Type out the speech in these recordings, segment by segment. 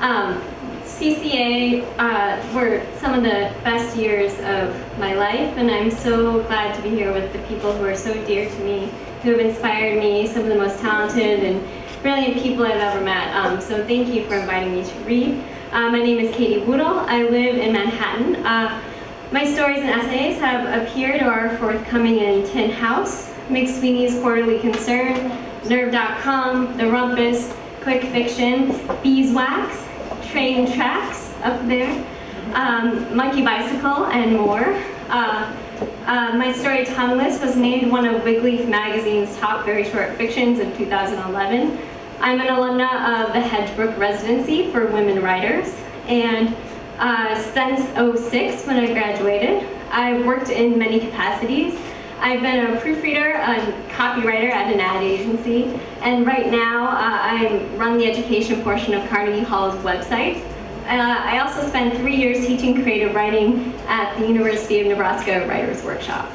CCA were some of the best years of my life, and I'm so glad to be here with the people who are so dear to me, who have inspired me, some of the most talented and brilliant people I've ever met. So thank you for inviting me to read. My name is Katie Wudel. I live in Manhattan. My stories and essays have appeared or are forthcoming in Tin House, McSweeney's Quarterly Concern, Nerve.com, The Rumpus, Quick Fiction, Beeswax, Train Tracks up there, Monkey Bicycle, and more. My story Tongueless was named one of Wigleaf Magazine's top very short fictions in 2011. I'm an alumna of the Hedgebrook Residency for Women Writers, and since '06, when I graduated, I've worked in many capacities. I've been a proofreader, a copywriter at an ad agency, and right now I run the education portion of Carnegie Hall's website. I also spent 3 years teaching creative writing at the University of Nebraska Writers Workshop.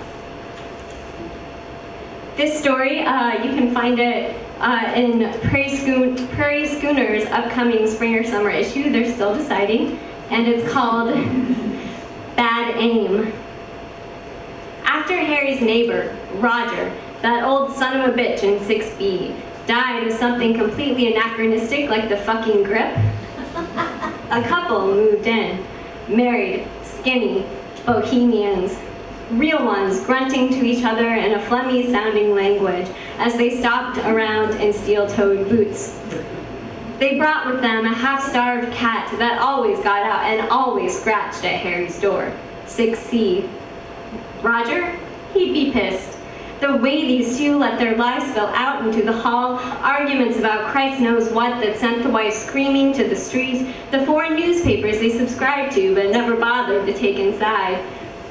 This story, you can find it in Prairie Schooner's upcoming spring or summer issue. They're still deciding, and it's called Bad Aim. After Harry's neighbor, Roger, that old son of a bitch in 6B, died of something completely anachronistic like the fucking grip, a couple moved in, married, skinny, bohemians, real ones grunting to each other in a phlegmy-sounding language as they stopped around in steel-toed boots. They brought with them a half-starved cat that always got out and always scratched at Harry's door, 6C. Roger? He'd be pissed. The way these two let their lives spill out into the hall, arguments about Christ knows what that sent the wife screaming to the streets, the foreign newspapers they subscribed to but never bothered to take inside.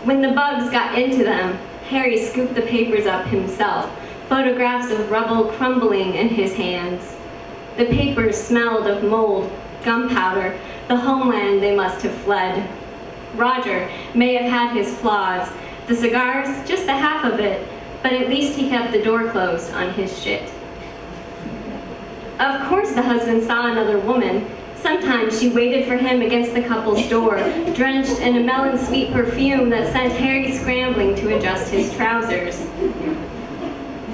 When the bugs got into them, Harry scooped the papers up himself, photographs of rubble crumbling in his hands. The papers smelled of mold, gunpowder, the homeland they must have fled. Roger may have had his flaws, the cigars, just a half of it, but at least he kept the door closed on his shit. Of course the husband saw another woman. Sometimes she waited for him against the couple's door, drenched in a melon-sweet perfume that sent Harry scrambling to adjust his trousers.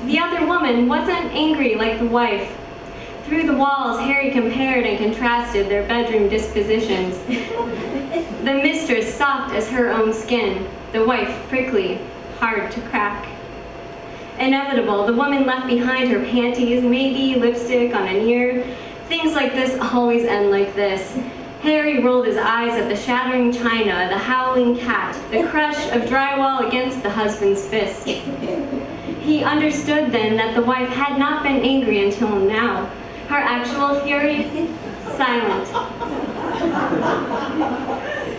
The other woman wasn't angry like the wife. Through the walls, Harry compared and contrasted their bedroom dispositions. The mistress soft as her own skin, the wife prickly, hard to crack. Inevitable, the woman left behind her panties, maybe lipstick on an ear. Things like this always end like this. Harry rolled his eyes at the shattering china, the howling cat, the crush of drywall against the husband's fist. He understood then that the wife had not been angry until now. Her actual fury? Silent.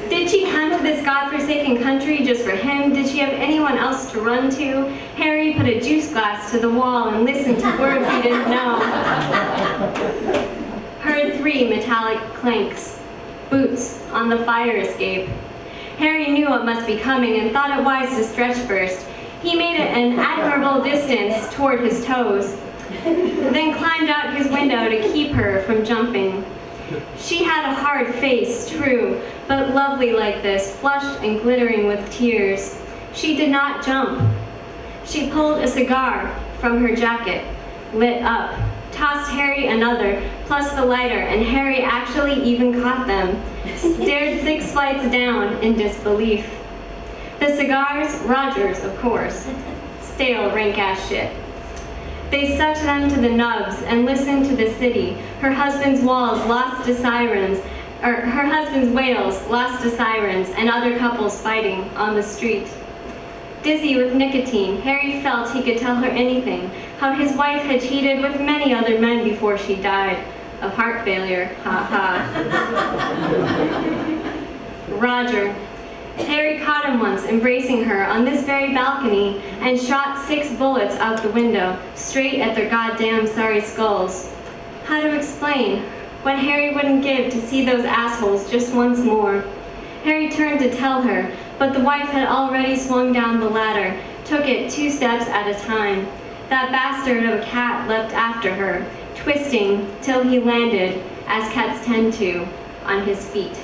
Did she come to this godforsaken country just for him? Did she have anyone else to run to? Harry put a juice glass to the wall and listened to words he didn't know. Heard 3 metallic clanks. Boots on the fire escape. Harry knew what must be coming and thought it wise to stretch first. He made it an admirable distance toward his toes, then climbed out his window to keep her from jumping. She had a hard face, true, but lovely like this, flushed and glittering with tears. She did not jump. She pulled a cigar from her jacket, lit up, tossed Harry another, plus the lighter, and Harry actually even caught them, stared 6 flights down in disbelief. The cigars, Roger's, of course. Stale, rank-ass shit. They sucked them to the nubs and listened to the city, her husband's walls lost to sirens, or her husband's wails lost to sirens, and other couples fighting on the street. Dizzy with nicotine, Harry felt he could tell her anything, how his wife had cheated with many other men before she died, of heart failure, ha ha. Roger. Harry caught him once, embracing her on this very balcony, and shot 6 bullets out the window, straight at their goddamn sorry skulls. How to explain? What Harry wouldn't give to see those assholes just once more. Harry turned to tell her, but the wife had already swung down the ladder, took it 2 steps at a time. That bastard of a cat leapt after her, twisting till he landed, as cats tend to, on his feet.